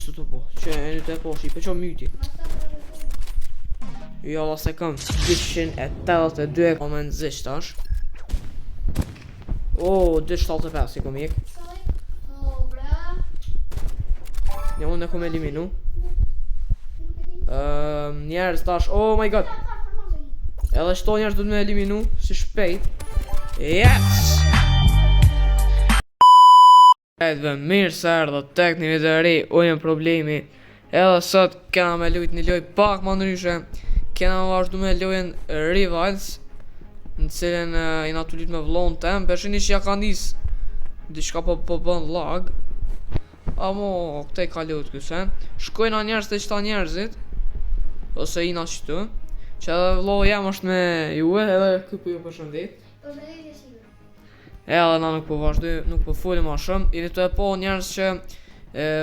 Së të po, që e një të po shipe, që myti. Jo, la se kam 282 kome në zisht tash. O, 275 i kom jek. Një unë e kom eliminu. Njerës tash, oh my god. Edhe shto njerës du të me eliminu, si shpejt. Yes! Dhe mirë se erdhë tek një video ri, unë jem problemi. Edhe sot kena me lujt një loj pak ma ndryshe. Kena me vazhdu me lojën Rivals, në cilën i na tullit me vlon tem. Përshini që ja ka nis diçka po bën lag. Amo këtej ka lojt këse. Shkojna njerës të qëta njerëzit, ose i na qëtu, që edhe vlo jem është me juve, edhe këpë ju përshëndet. Edhe na nuk po vazhdoj, nuk po folim ma shumë. Ini të e po njerës që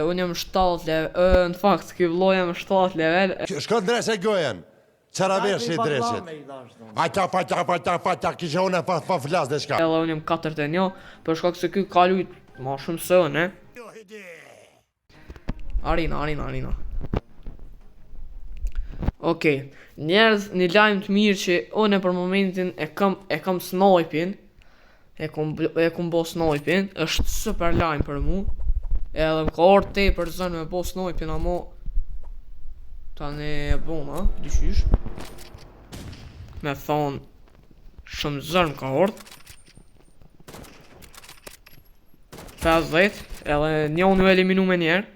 unë jem 7 level, në fakt ky vlo jem 7 level. Shko të drese gojen, qëra verë i dresit. Ata, kishe unë e pa flas dhe shka. Edhe unë jem 4-1, për shkak se ky ka lujt ma shumë se unë, Arina. Okej, njerëz një lajmë të mirë që unë për momentin e kam snipin. E kum bo snipin, është super lajmë për mu. Edhe më ka orë te për zënë me bo snipin, amo tani e bona, dyshysh. Me thonë, shumë zënë ka orë 50, edhe një unë ju eliminu me njerë.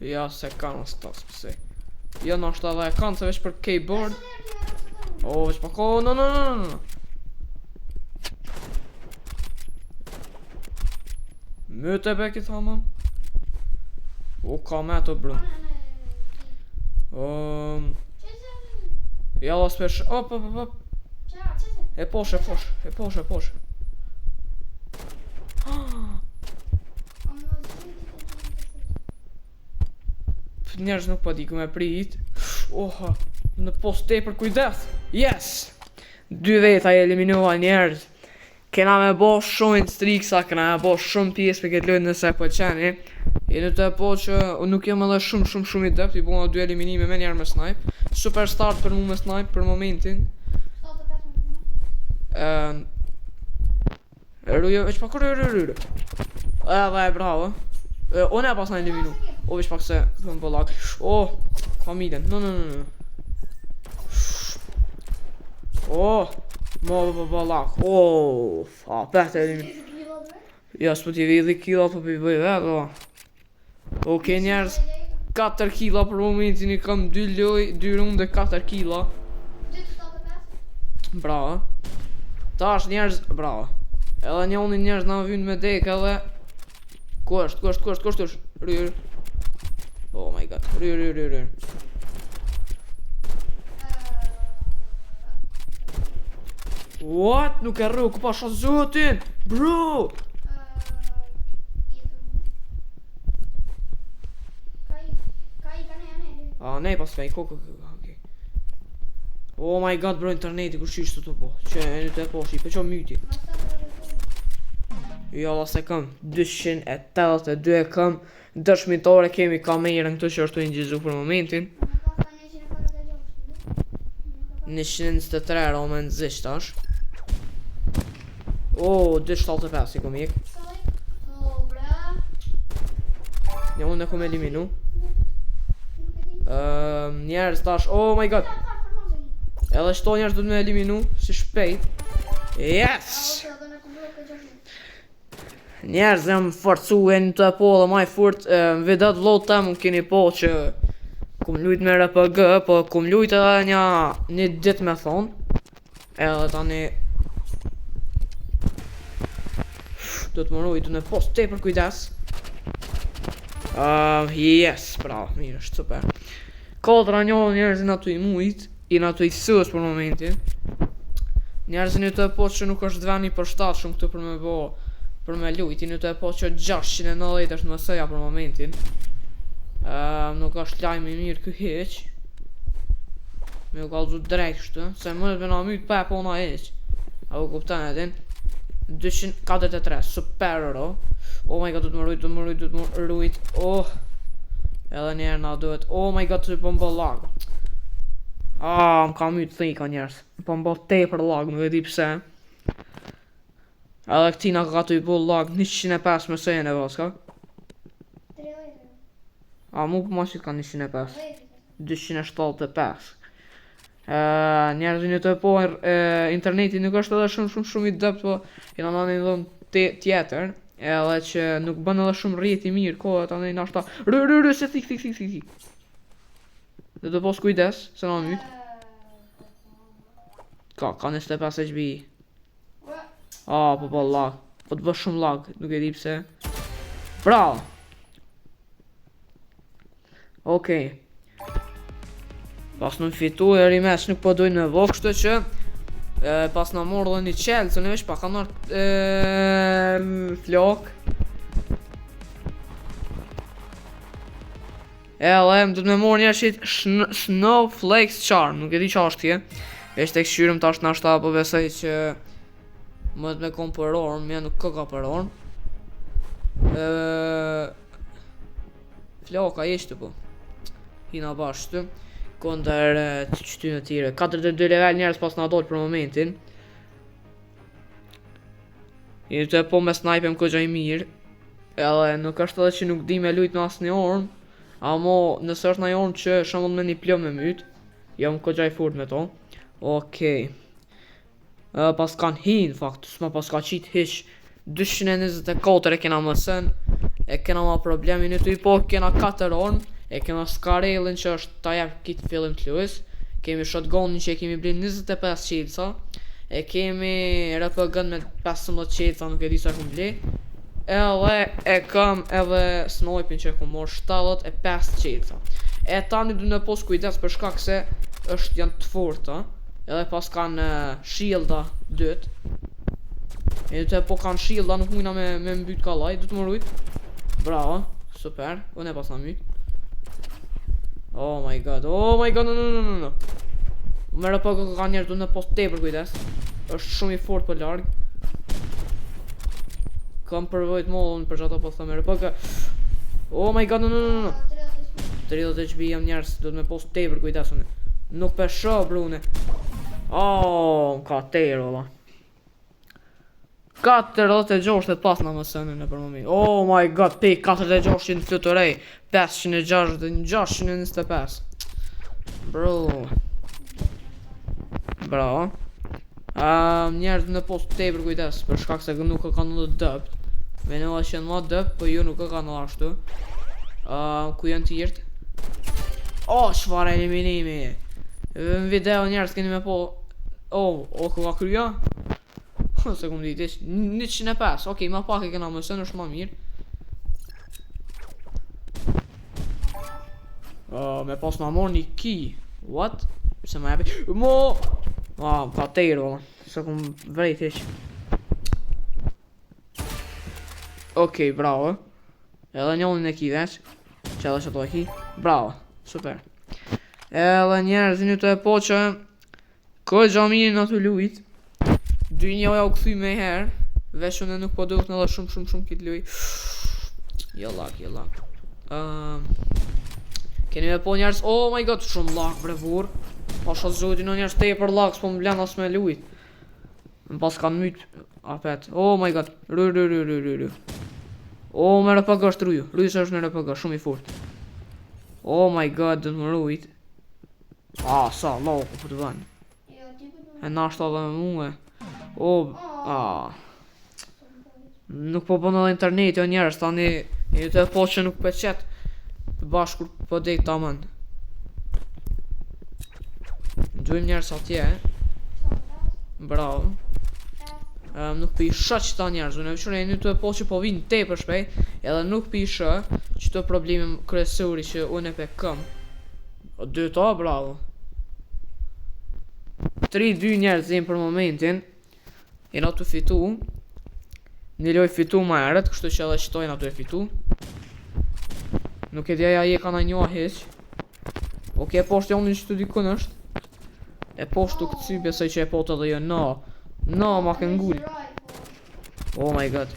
Ja se kanë as tas pëse. Jo në ashtë edhe e kanë se veç për keyboard. O veç për ko, no. Myte be ki thama. O ka me të brun. Ja la s'pesh, op. E posh. Njerëz nuk po di ku me prit. Oha, në post tepër kujdes. Yes! 20 a eliminova njerëz. Kena me bo shumë instriksa, kena me bo shumë pjesë për këtë lojtë nëse po qeni. E në të po që nuk jem edhe shumë i dëpt, i bona 2 eliminime me njerë me snipe. Super start për mu me snipe për momentin. Ruje, veç pa kërë ruje. Edhe e bravo. Unë e pas në eliminu. O veç pak se për më bëllak. O, familjen, no. O, më bëllak. O, fa, pete eliminu. Ja, s'po t'i vidi kila për për bëj vetë, o. Oke njerës, 4 kila për momentin i kam 2 runde 4 kila. Bravo. Ta është njerës, bravo. Edhe një unë njerës na vynë me dek edhe. Ku është? Rrë. Oh my god, rrë. What? Nuk e rrë, ku pa shos zotin? Bro! Ne pas ka i kokë. Oh my god, bro, interneti, kur shishtë të po. Që e një të po shipe, që myti. Jo, la se kam 282 kam dëshmitore kemi kamerën këtu që është të ingjizu për momentin. 123 rome në zisht tash. O, 275 i kom jek. Një unë e kom eliminu. Njerës tash, oh my god. Edhe shto njerës du të me eliminu, si shpejt. Yes! Njerëz jam forcu e një të po dhe maj furt. Në videot vlog të më keni po që kum lujt me RPG, po kum lujt edhe një dit me thonë. Edhe tani do të mëroj të në post te për kujdes. Yes, bravo, mirë, është super. Kodra njerëzin ato i mujt, i ato i sës për momentin. Njerëzin një të po që nuk është dhveni për shtatë shumë këtu për me bo për me lujt, i në të e po që 690 është mësëja për momentin. Nuk është lajmë i mirë kë heq. Me u kallzu drejt kështu, se mënet me na myt pa e pona hiq. A u kuptan e din? 243, super ro. Oh my god, du të më rujt, oh. Edhe njerë na duhet, oh my god, të po më bë lag. Më ka myt thika njerës, po më bë tepër lag, nuk e di pse. Edhe këtina ka të i bë lag 105 me sejnë e vaska. Mu për mashit ka 105, 275. Njerëzin e të po interneti nuk është edhe shumë i dëpt, po jena në një dhëmë tjetër, edhe që nuk bën edhe shumë rrjet i mirë, kohët anë i nashta se thik. Dhe të pos kujdes, se na myt. Ka 25 HB. Po lag, po të bë shumë lag, nuk e di pse. Bravo. Okej. Pas në fitu e rimesh nuk po dojnë me vok, kështu që pas në morë dhe një qelë, se në vesh pa ka nërë flok. Edhe më dhëtë me morë një shit Snowflakes Charm, nuk e di qa është tje. Eshte e këshyrëm tash në ashta, po besoj që më dhëtë me kom për orën, mja nuk ka për orën. Floka ishte po. Hina bashkë kondër të qytynë të tjere. 42 level njerës pas nga dollë për momentin. Jeni të e po me snajpem këgja i mirë. Edhe nuk është edhe që nuk di me lujt në asë një orën. Amo nësë është në një orën që shumë me një pljo me myt. Jam këgja i furt me to. Okej. Pas kanë hinë fakt, s'ma pas ka qitë hish. 224 e kena mësën. E kena ma problemi në të i po kena 4 orën. E kena Skarellin që është ta jep kitë fillim të luis. Kemi shotgunin që e kemi blin 25 qelca. E kemi RPG me 15 qelca, nuk e di sa kum bli. Edhe e kam edhe snipin që e kum mor 75 qelca. E tani du në pos kujdes për shkak se janë të forta. Edhe pas kanë shielda 2. E du të po kanë shielda, nuk mujna me mbyt kallaj, du të më rujt. Bravo, super, unë e pas në myt. Oh my god, no. Më RPG ka njerë du në post tepër kujdes. është shumë i fort për larg. Kam përvojt mollën për që ato po thëmë RPG. Oh my god, no. 30 HP jam njerës, do të me post tepër kujdes unë. Nuk pesho brune. Ka tërë ola. 46 pas në mësënën e për moment. Oh my god, pe 46 në fluturej. 506 dhe 625. Bro. Njerës në post tepër kujdes, për shkak se nuk e ka në dëpt. Venova që në ma dëpt, për ju nuk e ka në ashtu. Ku janë tjert? Shfar eliminimi. Në video njerës keni me po. Ku ka krya? Se kum dit, 105, okej, ma pak e kena mësën, është ma mirë. Me pas ma mor një ki. What? Se ma jepi. Ka tejro, se kum vrejt ish. Okej, bravo. Edhe njollin e ki veç. Që edhe që to e ki. Bravo, super. Edhe njerëzin ju të e po që këj gjamirin në të lujt. Dy njoja u këthy me herë. Vesh unë nuk po duhet në dhe shumë kitë luj. Jo lak. Keni me po njerës. Oh my god, shumë lak brevur. Pa shos zhoti në njerës te për lak, s'po më blen as me lujt. Më pas kanë myt. Apet. Oh my god. Ru. Me RPG është ruju. Ruju se është në RPG, shumë i fort. Oh my god, dhe më rujt. Sa loku për të vënë. E nashta dhe me muë. Nuk po bënë edhe interneti o njerës, tani e të e po që nuk peqet bashkur po dejt të amën. Gjujmë njerës atje. Bravo. Nuk pi shë që ta njerës, unë e vëshur e një të e po që po vinë te për shpejt, edhe nuk pi shë që të problemim kresuri që unë e pe këm. Dy ta, bravo. 3-2 njerës zimë për momentin. Jena të fitu. Një loj fitu ma erët, kështu që edhe qëtojna të e fitu. Nuk e djeja je ka na njoha heq. Oke, po është jonë një që të dikun është. E poshtu këtësi besoj që e potë edhe jo, no, ma ke ngull. Oh my god,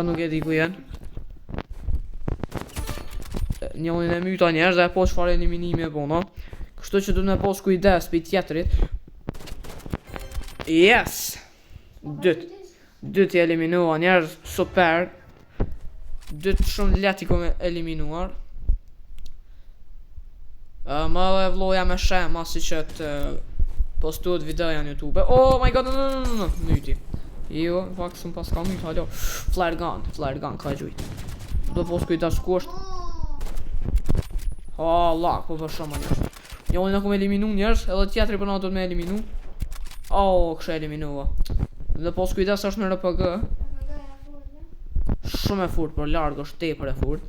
nuk e di ku janë. Njënin e myta njerëz dhe e poshtë fare eliminimi e bona. Kështu që du me poshtë kujdes për tjetërit. Yes! Dyt i eliminua njerëz, super. Dyt shumë let i kome eliminuar. Më dhe vloja me shema si që të postuat videoja në YouTube. Oh my god, no, myti. Jo, në fakt sëm pas ka myt, halo. Flare gun, ka gjujt. Do post kujta s'kusht. Lak, po për shumë njerëz. Njëllin e kom eliminu njerëz, edhe tjetëri për na do të me eliminu. Kështë eliminua. Dhe post kujdes është me RPG. Shumë e furt, për largë është tepër e furt.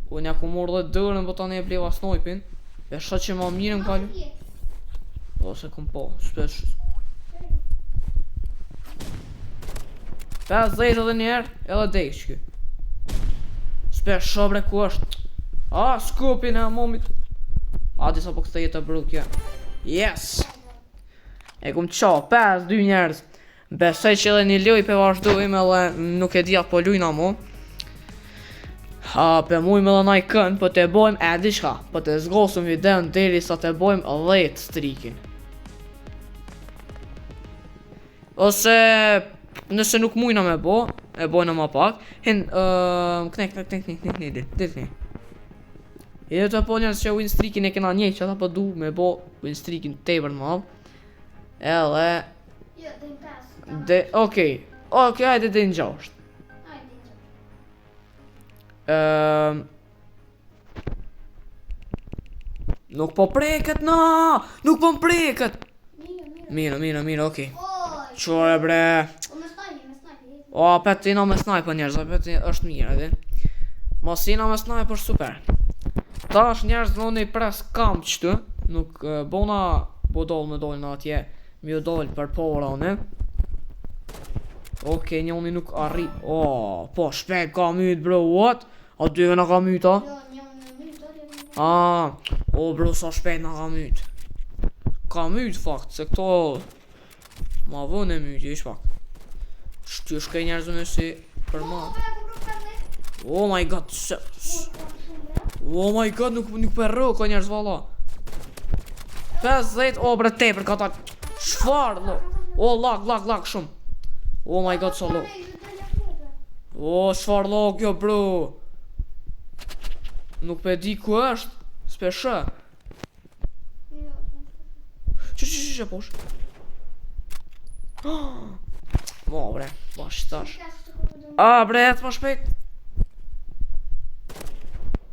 Unë ja ku morë dhe dërën, po tani e pleva snojpin. E shët që ma mirë më kalu. Se kom po, s'pesh. 50 edhe njerë, edhe dek që ky. S'pesh shobre ku është. Skupin e momit. Disa po këtë jetë të bruk, ja. Yes! E kum qa, 5-2 njerës. Besoj që edhe një loj për vazhdojmë edhe nuk e di atë po lujna mu. Për mujmë edhe naj kënë, po të bojmë di shka. Po të zgosëm videon deri sa të bojmë 10 strikin. Ose nëse nuk mujna me bo, e bojna ma pak. Knek, dit një. E të po njerës që win strikin e kena njej që ata po du me bo win strikin tepër në madh. Edhe okej, hajde dhe në 6. Nuk po preket, nuk po preket. Mirë, okej. Qore bre. Pet jena me snajper njerëz, pet është mirë edhe. Mos jena me snajper super. Ta është njerëz në një pres kam qëtu. Nuk bona po dollë me dollë në atje. Mi o dollë për pora une. Okej, njoni nuk arri. Po shpejt ka myt bro, what? A dyve në ka myt, a? Bro, sa shpejt në ka myt. Ka myt fakt, se këto ma vën e myt, ish fakt. Shty shkej njerëzë me si për ma. Oh my god, nuk për rë ka njerëz valla. 50, bre tepër ka ta. Shfar, lag shumë. Oh my god, sa lag. Shfar lag jo bro. Nuk pe di ku është. S'pe shë. Që posh. Bre, bashtash. Bre, jetë ma shpejt.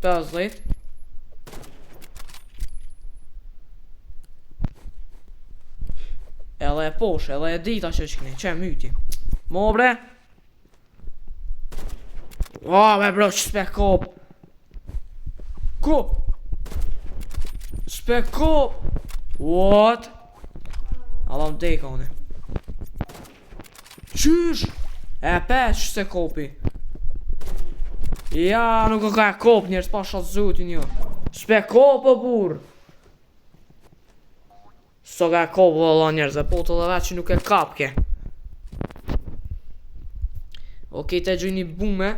50. Edhe e posh, edhe e dita që shkni, që e myti. Bre. Bro, që s'pe kop. Kop. S'pe kop. What? Allah më deka une. Qysh? E pesh se kopi. Ja, nuk ka kop njerës pa shatë zotin jo. S'pe kop o bur. So ka kop valla njerës e po të dhe vetë që nuk e kapke. Okej, te gjoj një bume.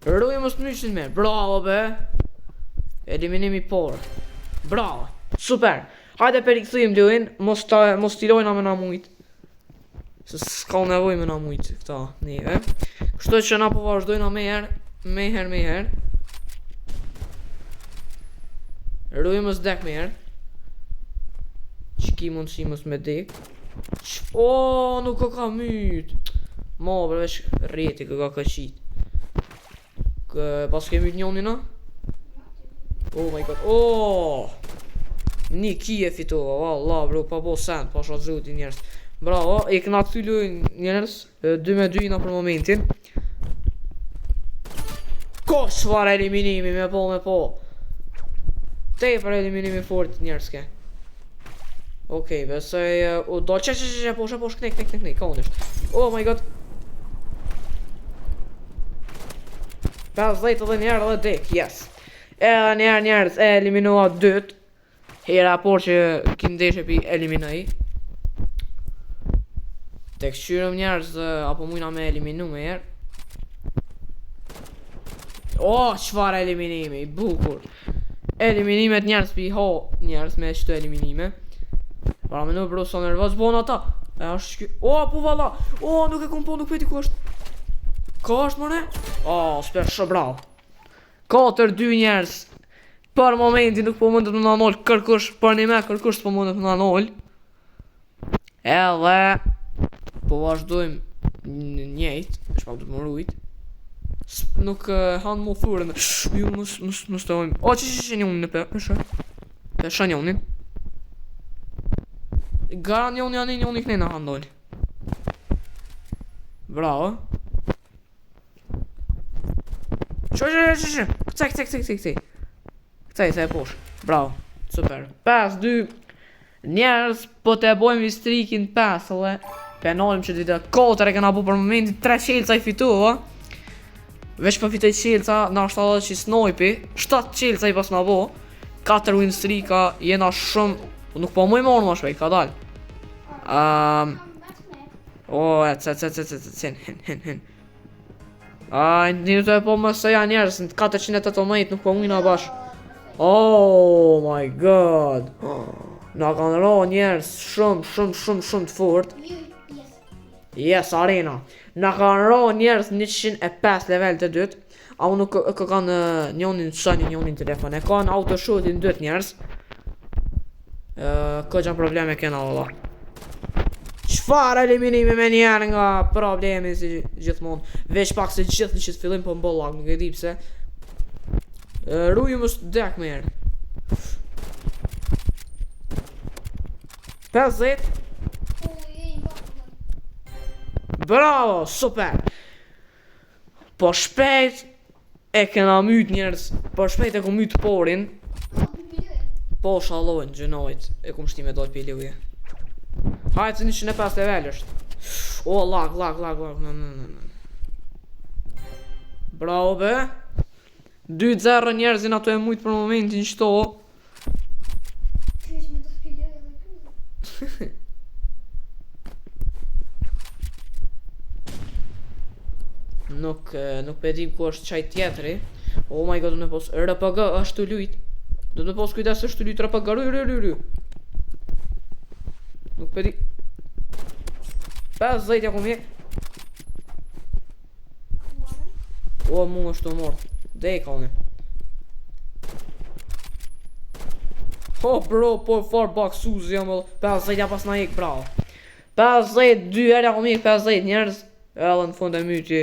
Rruje mos të myshin me. Bravo be. Eliminimi por. Bravo. Super. Hajde për i këthim dojnë. Mos t'ilojna me na mujt. Se s'ka nevoj me na mujt këta neve. Kështu që na po vazhdojna me herë. Rruje mos dek me herë. Qki mund që mos me dek. Nuk ka myt. Bre vesh reti ka qit. Pas ke myt njoni na? Oh my god. Një kije fitova, valla bro, pa bo send, pa shatë zoti njerës. Bravo, e këna të fyllu njerës, 2-2 na për momentin. Ko shfar eliminimi, me po. Te për eliminimi fort njerës ke. Okej, besoj, do që, posh, knek, ka unisht. Oh my god. 50 edhe njerë edhe dek, yes. Edhe njerës e eliminua 2. Hera por që kim ndeshje pi eliminoj. Tek shqyrëm njerëz apo mujna me eliminu me herë. O, çfarë eliminimi, bukur. Eliminimet njerëz pi ho njerëz me çto eliminime. Para më bro so nervoz bon ata. E është ky. O, po valla. O, nuk e kom po, nuk veti ku është. Ka është mëne? O, s'per shë bravo. 4-2 njerëz. Për momenti nuk po mundet më nanol kërkush, për një me kërkush s'po mundet më nanol. Edhe po vazhdojmë njejt, shpak du të më rujt. Nuk hanë mu furën. Ju mos të ojmë. O, që njonin në peshe. Peshe njonin. Gara njoni këne në handojnë. Bravo. Që. Këcej. Këcej se e posh. Bravo. Super. 5-2. Njerës po të bojmë vistrikin 5 dhe penalim që të vite 4 e kena bu për momentin 3 qelca i fitu, va? Veç për fitoj qelca, na është edhe që i snojpi 7 qelca i pas na bo 4 win streaka, jena shumë. Nuk po muj morë ma shpej, ka dal. O, hin. Një të e po më sëja njerës, në 418 nuk po mujna bash. Oh my god. Na kanë ro njerës shumë të fort. Yes, Arena. Na kanë ro njerës 105 level të dytë. A unë nuk kanë njonin shani, njonin telefon. E kanë autoshotin dytë njerës. Ka gjanë probleme kena valla. Qfar eliminimi me njerë nga problemi si gjithmon. Veç pak se gjithë në që të fillim po më bollak, nuk e di pse. Ruju më së dek me njerë. 50. Bravo, super. Po shpejt e kena myt njerës. Po shpejt e ku myt porin. Po shalojnë gjënojt. E ku mështi me dojt për i luje. Hajtë se 105 level është. O, lag. Bravo be. 2-0 njerëzin ato e mujt për momentin qëto. Nuk pedim ku është qaj tjetëri. Oh my god, do me pos RPG është të lujt. Do me pos kujdes është të lujt RPG. Rry. Nuk pedi 50 ja ku mjek. O, mu është të mort. Deka une. Oh bro, po far baksuzi jam edhe 50 ja pas na jek, bravo. 50, 2 herë ja ku mjek 50 njerëz. Edhe në fund e myti.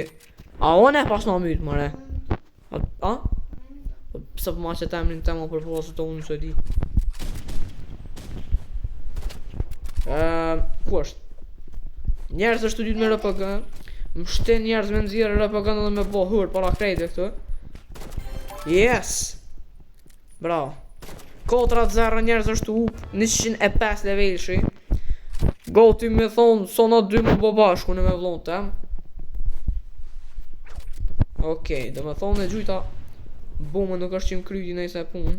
A one pas na myt more. A? Pse po ma që të emrin tema për posë të unë së di. Ku është? Njerës është të dytë me RPG. Më shten njerës me nëzirë RPG edhe me bo hur para krejtë këtu. Yes! Bravo. 4-0 njerës është të up 105 level shi. Goti me thonë sona 2 më bo bashku në me vlonë tem. Okej, do me thonë e gjujta bumë nuk është që më kryti nëjse punë.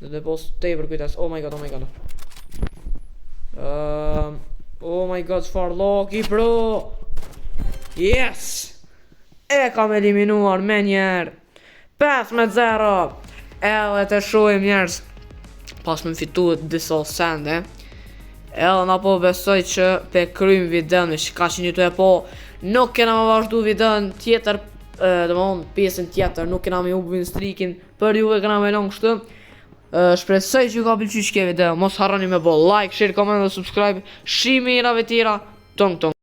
Dhe dhe pos te për kujtes. Oh my god. Oh my god, çfarë loki bro. Yes. E kam eliminuar me njerë 5-0. Edhe të shojmë njerës. Pas me fitu disa sende. Edhe na po besoj që pe krym videon që ka që një të e po. Nuk kena më vazhdu videon tjetër. Dhe më onë pjesën tjetër. Nuk kena me u win streakin. Për juve kena me long shtë. Shpresoj që ju ka pëlqyer kjo video. Mos harroni me bo like, share, comment dhe subscribe. Shimi i rave tjera. Tong.